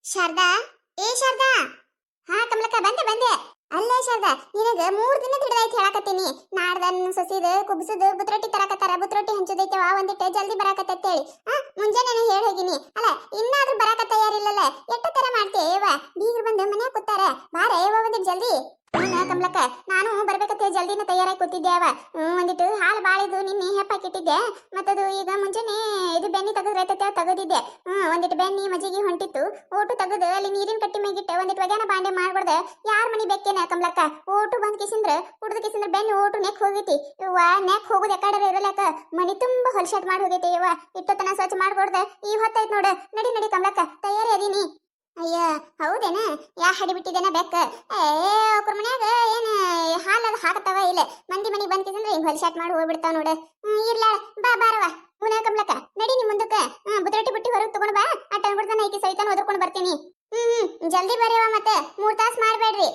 ಶಾರದಾ, ಏ ಶಾರದಾ. ಹಾ ಕಮಲಕ್ಕ, ಬಂದೆ ಬಂದೆ. ಅಲ್ಲೇ ಶಾರದಾ, ನಿನಗ 3 ದಿನ ಹಿಡಿದೈತಿ ಹೇಳಕತ್ತೀನಿ. ನಾಡ್ದ ನನ್ನ ಸೊಸಿದ ಕುಬ್ಸದ ಬುತ್ರೊಟ್ಟಿ ತರಕತ್ತಾರ, ಬುತ್ರೊಟ್ಟಿ ಹಂಚದೈತವ, ಒಂದಿಟ್ಟು ಜಲ್ದಿ ಬರಾಕತ್ತೇಳಿ ಮುಂಜಾನೆ ಹೇಳಿ ಹೋಗಿನಿ. ಅಲ್ಲ ಇನ್ನಾದ್ರೂ ಬರಾಕ ತಯಾರಿಲ್ಲಲ್ಲ, ಎಟ್ಟು ತರ ಮಾಡ್ತೇವ? ಬೀಗರು ಬಂದು ಮನ್ಯಾಗ ಕೂತಾರ, ಬಾರ ಒಂದಿಟ್ಟು ಜಲ್ದಿ. ಕಮಲಕ್ಕ, ನಾನು ಬರ್ಬೇಕತ್ತೆ ಜಲ್ದಿನ ತಯಾರಾಗಿ ಕೂತಿದ್ದೆ. ಒಂದಿಟ್ಟು ಹಾಲು ಬಾಳಿದು ನಿನ್ನೆ ಹೆಪ್ಪಾಕಿಟ್ಟಿದ್ದೆ, ಮತ್ತದು ಈಗ ಮುಂಚೆನೆ ಇದು ಬೆನ್ನಿ ತೆಗೆದ್ರೈತೆ ತೆಗೆದಿದ್ದೆ. ಒಂದಿಟ್ಟು ಬೆನ್ನಿ ಮಜ್ಜಿಗೆ ಹೊಂಟಿತ್ತು, ಓಟು ತೆಗೆದು ಅಲ್ಲಿ ನೀರಿನ ಕಟ್ಟಿ ಮೇಗಿಟ್ಟೆ, ಒಂದಿಟ್ಟು ಒಗ್ಯಾನ ಬಾಂಡೆ ಮಾಡ್ಬಾರ್ದೆ. ಯಾರ್ ಮನಿ ಬೇಕೇನ ಕಮಲಕ್ಕ? ಓಟು ಬಂದ್ ಕಿಸಿಂದ್ರ ಕುಡ್ದು ಕಿಸಿಂದ್ರ ಬೆನ್ನಿ ಓಟು ನೆಕ್ ಹೋಗೈತಿ. ಇವ್ವ ನೆಕ್ ಹೋಗುದು ಯಾಕಡೆ ಇರಲಕ್ಕ, ಮನಿ ತುಂಬಾ ಹೊಲ್ಶಾಟ್ ಮಾಡಿ ಹೋಗೈತಿ. ಇವ್ವ ಇಟ್ಟತನ ಸ್ವಚ್ಛ ಮಾಡ್ಕೊಡ್ದೆ, ಈ ಹೊತ್ತಾಯ್ತು ನೋಡ. ನಡಿ ನಡಿ ಕಮಲಕ್ಕ, ತಯಾರಿ ಅದೀನಿ. ಅಯ್ಯ ಹೌದೇನ? ಯಾ ಹಡಿ ಬಿಟ್ಟಿದ್ದೇನ ಬೆಕ್ಕ? ಅವ್ರ ಮನ್ಯಾಗ ಏನ್ ಹಾಲದ ಹಾಕತ್ತವ ಇಲ್ಲ, ಮಂದಿ ಮನಿಗೆ ಬಂದ್ಕಿಸಂದ್ರೆ ಹಿಂಗ್ ಹೊಲ್ಶಾಟ್ ಮಾಡಿ ಹೋಗ್ಬಿಡ್ತಾವ ನೋಡ. ಇರ್ಲಾಳ ಬಾ ಬಾರವ. ಮುನ ಕಮಲಕ್ಕ, ನಡಿ ನಿಮ್ ಮುಂದಕ್ಕ. ಬುದ್ರೊಟ್ಟಿ ಬುಟ್ಟಿ ಹೊರಗೆ ತಗೊಂಡ್ ಬಾ, ಆ ಟಣ್ಬಿಡ್ತಾನ ಐಕಿ ಸೈತಾನ ಓದ್ಕೊಂಡು ಬರ್ತೀನಿ. ಜಲ್ದಿ ಬರ್ಯವ, ಮತ್ತೆ 3 ತಾಸು ಮಾಡ್ಬೇಡ್ರಿ.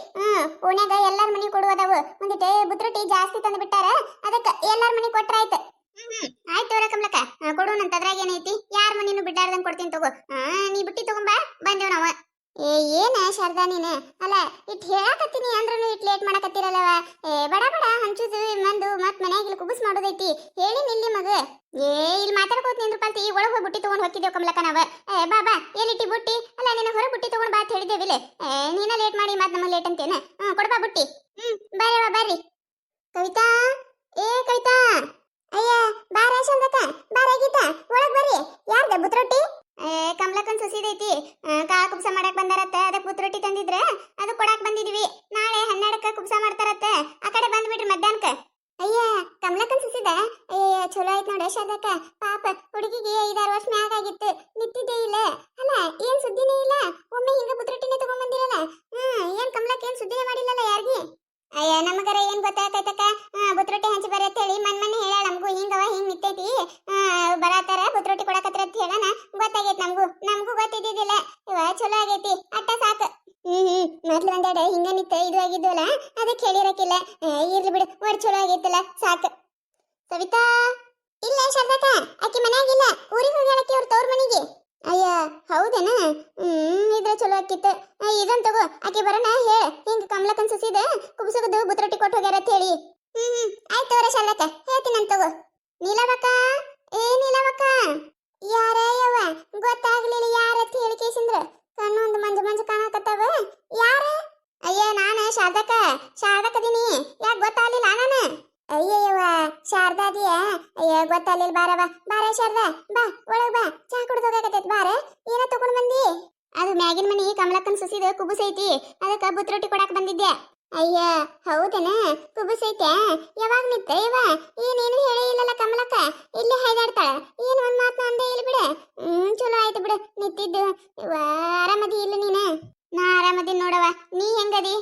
ಓಣ್ಯಾಗ ಎಲ್ಲಾರ ಮನಿ ಕೊಡುವದವು, ಒಂದಿಟ್ಟು ಬುದ್ರೊಟ್ಟಿ ಜಾಸ್ತಿ ತಂದು ಬಿಟ್ಟಾರ, ಅದಕ್ಕ ಎಲ್ಲಾರ ಮನಿ ಕೊಟ್ರ ಆಯ್ತು. ಆಯ್ತು ತೋರ ಕಮಲಕ್ಕ, ಕೊಡುವಂತ ಅದ್ರಾಗ ಏನೈತಿ? ಯಾರ ಮನಿನೂ ಬಿಡ್ಡಾರ್ದಂಗ್ ಕೊಡ್ತೀನಿ ತಗೋ. ನೀ ಬುಟ್ಟಿ ತಗೊಂಬಾ, ಬಂದೇವ್ ನಾವ. ಏನ ಶಾರದಾ ನೀನ? ಅಲ್ಲ ಇಟ್ ಹೇಳಕತ್ತೀನಿ ಅಂದ್ರೂ ಇಟ್ ಲೇಟ್ ಮಾಡಕತ್ತಿರಲ್ಲವ. ಬಡ ಬಡ ಹಂಚುದು ಮಂದು ಮತ್ ಮನ್ಯಾಗ ಇಲ್ಲಿ ಕುಬಸ್ ಮಾಡೋದೈತಿ, ಹೇಳಿ ನಿಲ್ಲಿ ಮಗ. ಇಲ್ಲಿ ಮಾತಾಡ್ಕೋತ ನಿಂದ್ರ ಪಾಲ್ತಿ ಒಳಗೆ ಹೋಗಿ ಬುಟ್ಟಿ ತಗೊಂಡ್ ಹೋಗಿದ್ದೇವ್ ಕಮಲಕ್ಕ ನಾವ. ಬಾ ಬಾ, ಎಲ್ಲಿಟ್ಟಿ ಬುಟ್ಟಿ? ಅಲ್ಲ ನಿನ್ನ ಹೊರ ಬುಟ್ಟಿ ತಗೊಂಡ್ ಬಾ ಅಂತ ಹೇಳಿದ್ದೇವಿಲ್ಲ, ನೀನ ಲೇಟ್ ಮಾಡಿ ಮತ್ ನಮಗ್ ಲೇಟ್ ಅಂತೇನ? ಕೊಡ್ಬಾ ಬುಟ್ಟಿ. ಬರ್ರವ ಬರ್ರಿ. ಕವಿತಾ, ಏ ಕವಿತಾ. ಅಯ್ಯ ಬಾರ ಚಂದಕ್ಕ, ಬಾರ ಗೀತಾ, ಒಳಗ್ ಬರ್ರಿ. ಯಾರ್ದ ಬುತ್ರೊಟ್ಟಿ? ಕಮಲಕ್ಕನ್ ಸುಸಿದೈತಿ, ಕಾಳ ಕುಬ್ಸ ಮಾಡಕ್ ಬಂದಾರತ್ತ, ಅದಕ್ಕೆ ಬುತ್ರೊಟ್ಟಿ ತಂದಿದ್ರ, ಅದು ಕೊಡಾಕ್ ಬಂದಿದ್ವಿ. ನಾಳೆ 12ಕ್ಕ ಕುಬ್ಸ ಮಾಡ್ತಾರತ್ತ, ಆ ಕಡೆ ಬಂದ್ಬಿಡ್ರಿ ಮಧ್ಯಾಹ್ನಕ್ಕ. ಅಯ್ಯ ಕಮಲಕ್ಕನ್ ಸುಸಿದ? ಚಲೋ ಆಯ್ತು ನೋಡ ಶಾರದಕ್ಕ. ಪಾಪ ಹುಡುಗಿಗೆ 5-6 ವರ್ಷ ಮ್ಯಾಗ ಆಗಿತ್ತು, ನಿಂತಿದ್ದೇ ಇಲ್ಲ. ಅಲ್ಲ ಏನ್ ಸುದ್ದಿನೇ ಇಲ್ಲ, ಒಮ್ಮೆ ಹಿಂಗ ಬುತ್ರೊಟ್ಟಿನೇ ತಗೊಂಡ್ ಬಂದಿರಲ್ಲ. ಏನ್ ಕಮಲಕ್ಕ ಏನ್ ಸುದ್ದಿನೇ ಮಾಡಿಲ್ಲಲ್ಲ ಯಾರಿಗಿ? ಅಯ್ಯ ನಮಗರ ಏನ್ ಗೊತ್ತಾಯ್ತಕ್ಕ, ಬುತ್ರೊಟ್ಟಿ ಹಂಚಿ ಬರ ಅಂತ ಹೇಳಿ ಮನ್ಮನೆ ಹೇಳ ನಮಗೂ, ಹಿಂಗವ ಹಿಂಗ್ ನಿಂತೈತಿ, ಬರಾತಾರ ಬುತ್ರೊಟ್ಟಿ ಕೊಡಕತ್ರ ಅಂತ ಹೇಳನ ಗೊತ್ತಾಗೈತಿ. ನಮಗೂ ಗೊತ್ತಿದ್ದಿದ್ದಿಲ್ಲ. ಇವ ಚಲೋ ಆಗೈತಿ, ಅಟ್ಟ ಸಾಕು. ಮೊದ್ಲು ಒಂದೆರಡು ಹಿಂಗ ನಿಂತ ಇದು ಆಗಿದ್ವಲ್ಲ, ಅದಕ್ಕೆ ಹೇಳಿರಕಿಲ್ಲ. ಇರ್ಲಿ ಬಿಡು, ಒಡ್ ಚಲೋ ಆಗೈತಲ್ಲ ಸಾಕು. ಸವಿತಾ ಇಲ್ಲ ಶಾರದಕ್ಕ, ಆಕಿ ಮನ್ಯಾಗಿಲ್ಲ, ಊರಿಗೆ ಹೋಗ್ಯಾಳಕಿ ಅವ್ರ ತವ್ರ ಮನಿಗೆ. ಅಯ್ಯ ಹೌದೇನ? ಇದ್ರ ಚಲೋ ಆಕಿತ್ತು. ಇದನ್ ತಗೋ, ಆಕಿ ಬರೋಣ ಹೇಳ, ಹಿಂಗ ಕಮಲಕ್ಕನ್ ಸುಸಿದ ಕುಬ್ಸಗದು ಬುತ್ರೊಟ್ಟಿ ಕೊಟ್ಟು ಹೋಗ್ಯಾರ ಅಂತ ಹೇಳಿ. ಆಯ್ತು ತೋರ ಶಾರದಕ್ಕ, ಹೇಳ್ತೀನಂತ ತಗೋ. ನೀಲವಕ್ಕ, ಏ ನೀಲವಕ್ಕ. ಯಾರ ಯವ್ವ? ಗೊತ್ತಾಗ್ಲಿಲ್ಲ ಯಾರ ಅಂತ ಹೇಳಿ ಕೇಸಿಂದ್ರ, ಕಣ್ಣು ಒಂದು ಮಂಜು ಮಂಜು ಕಾಣಕತ್ತಾವ. ಯಾರ? ಅಯ್ಯ ನಾನ ಶಾರದಕ್ಕದೀನಿ, ಯಾಕೆ ಗೊತ್ತಾಗ್ಲಿಲ್ಲ ನಾನು? ಅಯ್ಯಯ್ಯವ್ವ ಶಾರದಾದಿಯ? ಅಯ್ಯ ಗೊತ್ತಾಗ್ಲಿಲ್ಲ, ಬಾರವ ಬಾರ ಶಾರದಾ, ಬಾ ಒಳಗ್ ಬಾ, ಚಾ ಕುಡ್ದೋಗಾಕತ್ತೈತ್ ಬಾರ. ಏನ ತಗೊಂಡ್ ಬಂದಿ? ಅದು ಮ್ಯಾಗಿನ ಮನಿ ಕಮಲಕ್ಕನ್ ಸುಸಿದ ಕುಬುಸ್ ಐತಿ, ಅದಕ್ಕ ಬುತ್ರೊಟ್ಟಿ ಕೊಡಾಕ್ ಬಂದಿದ್ದೆ. ಅಯ್ಯ ಹೌದೇನ? ಕುಬುಸ್ ಐತೆ? ಯಾವಾಗ ನಿತ್ತ ಇವ? ಏನೇನು ಹೇಳೇ ಇಲ್ಲಲ್ಲ ಕಮಲಕ್ಕ, ಇಲ್ಲೇ ಹೈದಾಡ್ತಾಳ, ಏನ್ ಒಂದ್ ಮಾತು ಅಂದೇ ಇಲ್ಲ ಬಿಡ. ಚಲೋ ಆಯ್ತು ಬಿಡು ನಿಂತಿದ್ದು. ಇವ ಆರಾಮದಿ ಇಲ್ಲ ನೀನ? ನಾ ಆರಾಮದಿ ನೋಡವ, ನೀ ಹೆಂಗದಿ?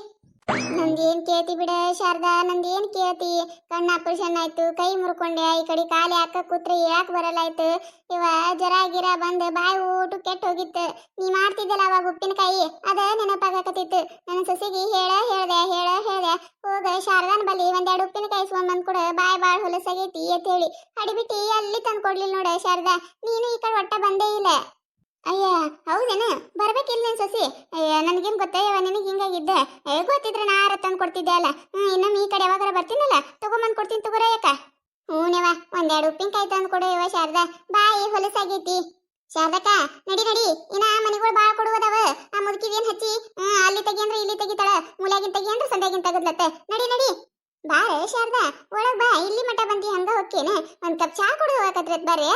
ನಂದೇನ್ ಕೇಳ್ತಿ ಬಿಡ ಶಾರದಾ, ನಂದೇನ್ ಕೇಳ್ತಿ? ಕಣ್ಣ ಆಪರೇಷನ್ ಆಯ್ತು, ಕೈ ಮುರ್ಕೊಂಡೆ, ಈ ಕಡೆ ಕಾಲಿ ಹಾಕ ಕೂತ್ರೆ ಯಾಕೆ ಬರಲಾಯ್ತು. ಇವ ಜರ ಗಿರ ಬಂದ್ ಬಾಯಿ ಊಟ ಕೆಟ್ಟ ಹೋಗಿತ್ತು. ನೀ ಮಾಡ್ತಿದ್ದಲ್ಲ ಅವಾಗ ಉಪ್ಪಿನಕಾಯಿ, ಅದ ನೆನಪಾಗಕತ್ತಿತ್ತು. ನನ್ನ ಸೊಸಿಗೆ ಹೇಳ್ದೆ ಹೋಗ ಶಾರದಾನ ಬಲ್ಲಿ ಒಂದೆರಡು ಉಪ್ಪಿನಕಾಯಿ ಇಸ್ಕೊಂಡ್ ಕೂಡ, ಬಾಯಿ ಬಾಳ್ ಹೊಲಸಾಗೈತಿ ಅಂತ ಹೇಳಿ ಅಡಿಬಿಟ್ಟಿ ಅಲ್ಲಿ ತಂದು ಕೊಡ್ಲಿಲ್ಲ ನೋಡ ಶಾರದಾ. ನೀನು ಈ ಕಡೆ ಒಟ್ಟ ಬಂದೇ ಇಲ್ಲ. ಅಯ್ಯ ಹೌದೇನ? ಬರ್ಬೇಕಿಲ್ಲ ನಿನ್ ಸೊಸಿ. ಅಯ್ಯ ನನ್ಗೇನ್ ಗೊತ್ತಯ್ಯವ ನಿನಗೆ ಹಿಂಗಾಗಿದ್ದೆ. ಗೊತ್ತಿದ್ರೆ ನಾ ಆರ ತಂದು ಕೊಡ್ತಿದ್ದೆ ಅಲ್ಲ. ಇನ್ನೊಮ್ಮೆ ಈ ಕಡೆ ಯಾವಾಗಾರ ಬರ್ತೀನಲ್ಲ ತಗೊಂಬಂದ್ ಕೊಡ್ತೀನಿ ತಗೋರ ಯಾಕ. ಹೂನವ, ಒಂದೆರಡು ಉಪ್ಪಿನಕಾಯಿ ತಂದು ಕೊಡು ಇವ ಶಾರದಾ, ಬಾಯಿ ಹೊಲಸಾಗೈತಿ. ಶಾರದಕ್ಕ ನಡಿ ನಡಿ, ಇನ್ನ ಮನಿಗಳು ಬಾಳ್ ಕೊಡುವದವ. ಆ ಮುದುಕಿದೇನ್ ಹಚ್ಚಿ ಅಲ್ಲಿ ತೆಗಿ ಅಂದ್ರೆ ಇಲ್ಲಿ ತೆಗಿತಾಳ, ಮೂಲ್ಯಾಗಿನ್ ತೆಗಿ ಅಂದ್ರೆ ಸಂಧ್ಯಾಗಿನ್ ತೆಗದ್ಲತ್ತ. ನಡಿ ನಡಿ ಬಾರೆ ಶಾರದಾ, ಒಳಗ್ ಬಾ. ಇಲ್ಲಿ ಮಠ ಬಂದಿ ಹಂಗ ಹೊಕ್ಕೇನ, ಒಂದ್ ಕಪ್ ಚಾ ಕುಡಿದು ಹೋಗಕತ್ರಿ ಬಾರೆ.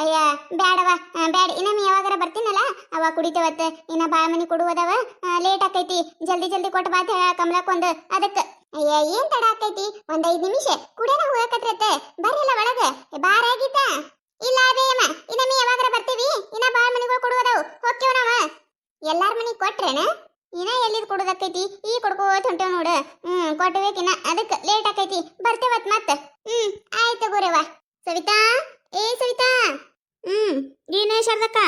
ಅಯ್ಯ ಬ್ಯಾಡವ ಬ್ಯಾಡ, ಇನ್ನೊಮ್ಮೆ ಯಾವಾಗಾರ ಬರ್ತೀನಲ್ಲ ಅವ ಕುಡಿತೇವತ್ತ. ಇನ್ನ ಬಾಳ ಮನಿ ಕೊಡುವದವ, ಲೇಟ್ ಆಕೈತಿ, ಜಲ್ದಿ ಜಲ್ದಿ ಕೊಟ್ಟು ಬಾ ಕಮಲಕ್ಕೊಂದು. ಅದಕ್ಕ ಅಯ್ಯ ಏನ್ ತಡ ಆಕೈತಿ, ಒಂದ್ 5 ನಿಮಿಷ ಕುಡಿಯೋಣ ಹೋಗಕತ್ರತ್ತ. ಬರ್ರಿಲ್ಲ ಒಳಗ, ಬಾರಾಗಿತ್ತ. ಇಲ್ಲ ಅದೇಯಮ್ಮ, ಇನ್ನೊಮ್ಮೆ ಯಾವಾಗಾರ ಬರ್ತೀವಿ, ಇನ್ನ ಬಾಳ ಮನಿಗಳು ಕೊಡುವದವು, ಹೋಗ್ತೇವ ನಾವ. ಎಲ್ಲಾರ ಮನಿ ಕೊಟ್ರೇನ? ಇನ್ನ ಎಲ್ಲಿದ್ ಕೊಡುದಕ್ಕೈತಿ, ಈ ಕೊಡ್ಕೋತ ಹೊಂಟೇವ್ ನೋಡ. ಕೊಟ್ಟಬೇಕಿನ್ನ, ಅದಕ್ಕೆ ಲೇಟ್ ಆಕೈತಿ, ಬರ್ತೇವತ್ ಮತ್ತ. ಆಯ್ತು ಗೋರವ್ವ. ಸವಿತಾ, ಏ ಸವಿತಾ. ಏನೇ ಶಾರದಕ್ಕ?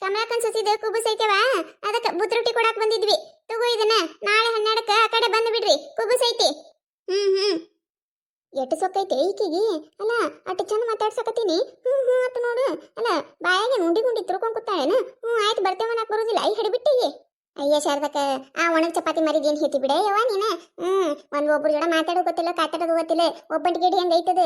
ಕಮಲಕ್ಕನ್ ಸುಸಿದ ಕುಬುಸ್ ಐತೆವ, ಅದಕ್ಕೆ ಬುತ್ರೊಟ್ಟಿ ಕೊಡಾಕ್ ಬಂದಿದ್ವಿ. ತಗೋ ಇದನ್ನ, ನಾಳೆ 12ಕ್ಕ ಆ ಕಡೆ ಬಂದು ಬಿಡ್ರಿ, ಕುಬುಸ್ ಐತಿ. ಎಟ್ಟು ಸೊಕ್ಕೈತೆ ಈಕಿಗಿ. ಅಲ್ಲ ಅಟ್ಟು ಚಂದ ಮಾತಾಡ್ಸಕತ್ತೀನಿ. ಅತ್ತ ನೋಡು, ಅಲ್ಲ ಬಾಯಾಗೆ ಗುಂಡಿ ತುರ್ಕೊಂಡ್ ಕೂತಾಳೇನ? ಆಯ್ತು ಬರ್ತೇವ ನಾಕ್ ಬರೋದಿಲ್ಲ, ಐ ಹಿಡಿಬಿಟ್ಟಿಗೆ. ಅಯ್ಯ ಶಾರದಕ್ಕ ಆ ಒಣಗ್ ಚಪಾತಿ ಮರಿದ್ ಏನ್ ಹೇಳ್ತಿ ಬಿಡ ಯವ್ವ ನೀನ ಒಬ್ರು ಜೋಡ ಮಾತಾಡೋ ಗೊತ್ತಿಲ್ಲ ಕಾತಾಡೋದು ಗೊತ್ತಿಲ್ಲ ಒಬ್ಬಂಟಿಗೆ ಹೆಂಗ್ ಐತದ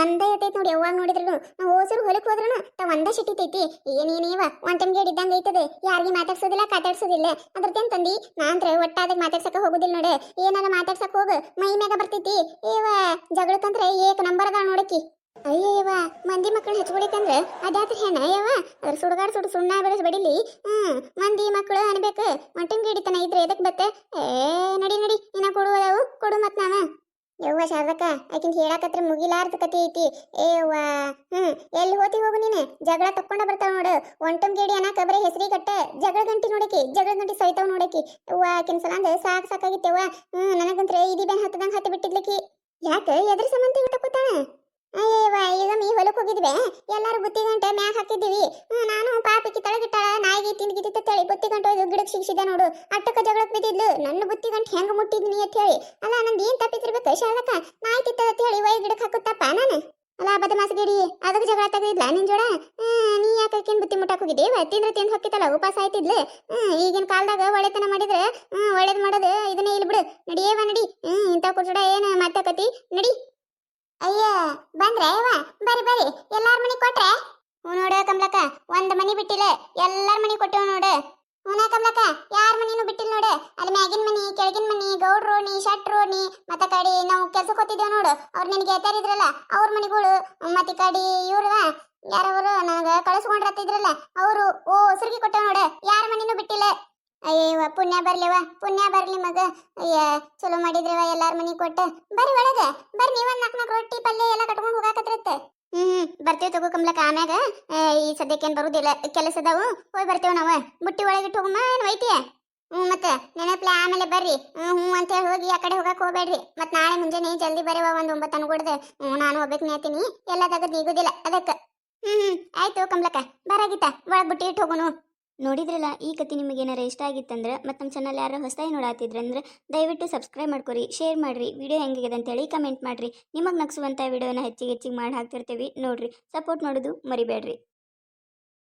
ಒಂದೇ ಐತೈತಿ ನೋಡಿ ಯಾವಾಗ ನೋಡಿದ್ರು ನಾವು ಹೋಸರು ಹೊಲಕ್ ಹೋದ್ರೂ ಒಂದ ಸಿಟ್ಟಿತೈತಿ ಏನೇನೇವ ಒಂದ್ ಟೈಮ್ ಗೇಡ್ ಇದ್ದಂಗ ಐತದ ಯಾರಿಗೂ ಮಾತಾಡ್ಸೋದಿಲ್ಲ ಕಾತಾಡ್ಸೋದಿಲ್ಲ ಅದ್ರತೇನ್ ತಂದಿ ನಾನ್ರ ಒಟ್ಟಾದಾಗ ಮಾತಾಡ್ಸಕ ಹೋಗುದಿಲ್ಲ ನೋಡ ಏನಾರ ಮಾತಾಡ್ಸಕ್ ಹೋಗ ಮೈ ಮ್ಯಾಗ ಬರ್ತೈತಿ ಏವ ಜಗಳಕ್ಕಂದ್ರೆ ಏಕ ನಂಬರ್ ಅದ ನೋಡಕಿ ಅಯ್ಯವ್ವ ಮಂದಿ ಮಕ್ಕಳು ಹಚ್ಕೊಳಿಕಂದ್ರ ಅದಾತ್ರ ಹೆಣ ಯವ್ವ ಅದ್ರ ಸುಡುಗಾಡ್ ಸುಣ್ಣ ಬೆಳೆಸ್ ಬಡಿಲಿ ಮಂದಿ ಮಕ್ಕಳು ಅನ್ಬೇಕು ಒಂಟಂಗ್ ಹಿಡಿತನ ಇದ್ರೆ ಎದಕ್ ಬತ್ತೆ ನಡಿ ಇನ್ನ ಕೊಡುವವು ಕೊಡು ಮತ್ ನಾವ ಯವ್ವ ಶಾರದಕ್ಕ ಆಕಿನ್ ಹೇಳಾಕತ್ರ ಮುಗಿಲಾರ್ದ ಕತಿ ಐತಿ ಏವ್ವ ಎಲ್ಲಿ ಹೋತಿ ಹೋಗು ನೀನು ಜಗಳ ತಕ್ಕೊಂಡ ಬರ್ತಾವ ನೋಡು ಒಂಟಂ ಗೇಡಿ ಅನ್ನಕ ಬರೀ ಹೆಸರಿ ಕಟ್ಟ ಜಗಳ ಗಂಟಿ ಸೈತಾವ್ ನೋಡಕಿ ಅವ್ವ ಆಕಿನ್ ಸಲಂದ ಸಾಕಾಗಿತ್ತವ್ವ ನನಗಂತ್ರ ಇದಿ ಬೆನ್ ಹತ್ತದಂಗ ಹತ್ತಿ ಬಿಟ್ಟಿದ್ಲಕಿ ಯಾಕ ಎದ್ರ ಸಂಬಂಧ ತಕ್ಕೋತಾನ ಅಯ್ಯವ್ವ ಈಗ ಮೀ ಹೊಲಕ್ ಹೋಗಿದ್ವಿ ಎಲ್ಲಾರು ಬುತ್ತಿ ಗಂಟೆ ಮ್ಯಾಗ ಹಾಕಿದ್ದೀವಿ ನಾನು ಪಾಪಕ್ಕಿ ತಳಗಿಟ್ಟಾಳ ನಾಯಿಗೆ ತಿಂದಿಗಿದ್ದ ತಳಿ ಬುತ್ತಿ ಗಂಟೆ ಒಯ್ದು ಗಿಡಕ್ಕೆ ಸಿಗಿಸಿದೆ ನೋಡು ಅಟ್ಟಕ್ಕ ಜಗಳಕ್ ಬಿದ್ದಿದ್ಲು ನನ್ನ ಬುತ್ತಿ ಗಂಟೆ ಹೆಂಗ್ ಮುಟ್ಟಿದ್ನಿ ಅಂತ ಹೇಳಿ ಅಲ್ಲ ನಂದು ಏನ್ ತಪ್ಪಿತಿರ್ಬೇಕು ಶಾರದಕ್ಕ ನಾಯಿ ತಿತ್ತದ ಅಂತ ಹೇಳಿ ಒಯ್ ಗಿಡಕ್ಕೆ ಹಾಕುತ್ತಪ್ಪ ನಾನು ಅಲ್ಲ ಬದಮಾಸ ಗಿಡಿ ಅದಕ್ಕೆ ಜಗಳ ತೆಗೆದಿದ್ಲ ನಿನ್ ಜೋಡ ನೀ ಯಾಕೇನ್ ಬುತ್ತಿ ಮುಟ್ಟಾಕ್ ಹೋಗಿದ್ದೀವ ತಿಂದ್ರೆ ಹೊಕ್ಕಿತ್ತಲ್ಲ ಉಪವಾಸ ಆಯ್ತಿದ್ಲು ಈಗಿನ ಕಾಲದಾಗ ಒಳ್ಳೆತನ ಮಾಡಿದ್ರೆ ಒಳ್ಳೇದ್ ಮಾಡೋದು ಇದನ್ನೇ ಇಲ್ಲಿ ಬಿಡು ನಡಿಯೇವ ನಡಿ ಇಂಥ ಕುರ್ಜೋಡ ಏನ್ ಮಾತಾಕತಿ ನಡಿ ಅಯ್ಯ ಬಂದ್ರೆ ಬರ್ರಿ ಎಲ್ಲಾರ ಮನಿ ಕೊಟ್ರೆ ನೋಡ ಕಮಲಕ್ಕ ಒಂದ್ ಮನಿ ಬಿಟ್ಟಿಲ್ಲ ಎಲ್ಲಾರ ಮನಿ ಕೊಟ್ಟೆವ್ ನೋಡ ಕಮಲಕ್ಕ ಯಾರ ಮನಿನೂ ಬಿಟ್ಟಿಲ್ಲ ನೋಡ ಅಲ್ಲಿ ಮ್ಯಾಗಿನ ಮನಿ ಕೆಳಗಿನ ಮನಿ ಗೌಡ್ರು ನೀ ಶಟ್ರು ನೀ ಮತ್ತ ಕಡಿ ನಾವು ಕೆಲ್ಸಕ್ಕೆ ಹೋತಿದ್ದೇವ್ ನೋಡು ಅವ್ರು ನಿನಗೆ ಇದ್ರಲ್ಲ ಅವ್ರ ಮನಿಗಳು ಮತ್ತೆ ಕಡಿ ಇವ್ರ ಯಾರವರು ನನಗ ಕಳಿಸ್ಕೊಂಡ್ರತ್ತಿದ್ರಲ್ಲ ಅವರು ಹೊಸರಿಗೆ ಕೊಟ್ಟೆವ್ ನೋಡ ಯಾರ ಮನಿನೂ ಬಿಟ್ಟಿಲ್ಲ ಅಯ್ಯವ್ವ ಪುಣ್ಯ ಬರ್ಲಿ ಮಗ ಅಯ್ಯ ಚಲೋ ಮಾಡಿದ್ರವ ಎಲ್ಲಾರ ಮನಿ ಕೊಟ್ಟ ಬರ್ರಿ ಒಳಗ ಬರ್ರಿ ನೀವೊಂದ್ ನಾಲ್ಕು ರೊಟ್ಟಿ ಪಲ್ಯ ಎಲ್ಲ ಕಟ್ಕೊಂಡು ಹೋಗಾಕತ್ರತ್ತ ಬರ್ತೀವಿ ತಗೋ ಕಮ್ಲಕ್ಕ ಆಮ್ಯಾಗ ಈ ಸದ್ಯಕ್ಕೇನ್ ಬರುದಿಲ್ಲ ಕೆಲಸ ಅದಾವು ಹೋಗಿ ಬರ್ತೇವ್ ನಾವ ಬುಟ್ಟಿ ಒಳಗಿಟ್ಟು ಹೋಗಮ್ಮ ಏನ್ ಒಯ್ತೀಯ ಮತ್ತೆ ನೆನಪ್ಲೆ ಆಮೇಲೆ ಬರ್ರಿ ಅಂತ ಹೇಳಿ ಹೋಗಿ ಆ ಕಡೆ ಹೋಗಕ್ ಹೋಗ್ಬೇಡ್ರಿ ಮತ್ ನಾಳೆ ಮುಂಜಾನೆ ಜಲ್ದಿ ಬರೀವ ಒಂದ್ 9 ಅನ್ಕೊಡ್ದೆ ನಾನು ಹೋಗ್ಬೇಕು ನೇತೀನಿ ಎಲ್ಲ ತಗದ್ ನೀಗುದಿಲ್ಲ ಅದಕ್ಕ ಆಯ್ತು ಕಮ್ಲಕ್ಕ ಬರಾಗಿತ್ತ ಒಳಗ್ ಬುಟ್ಟಿ ಇಟ್ಟು ಹೋಗುನು ನೋಡಿದ್ರಲ್ಲ ಈ ಕತೆ ನಿಮಗೆ ಏನಾರ ಇಷ್ಟ ಆಗಿತ್ತಂದ್ರೆ ಮತ್ತು ನಮ್ಮ ಚಾನಲ್ ಯಾರು ಹೊಸದಾಗಿ ನೋಡಾತಿದ್ರಂದ್ರೆ ದಯವಿಟ್ಟು ಸಬ್ಸ್ಕ್ರೈಬ್ ಮಾಡ್ಕೊರಿ ಶೇರ್ ಮಾಡಿರಿ ವಿಡಿಯೋ ಹೆಂಗಿದೆ ಅಂತೇಳಿ ಕಮೆಂಟ್ ಮಾಡಿರಿ ನಿಮಗೆ ನಗಿಸುವಂಥ ವಿಡಿಯೋನ ಹೆಚ್ಚಿಗೆ ಮಾಡಿ ಹಾಕ್ತಿರ್ತೀವಿ ನೋಡಿರಿ ಸಪೋರ್ಟ್ ಮಾಡೋದು ಮರಿಬೇಡ್ರಿ.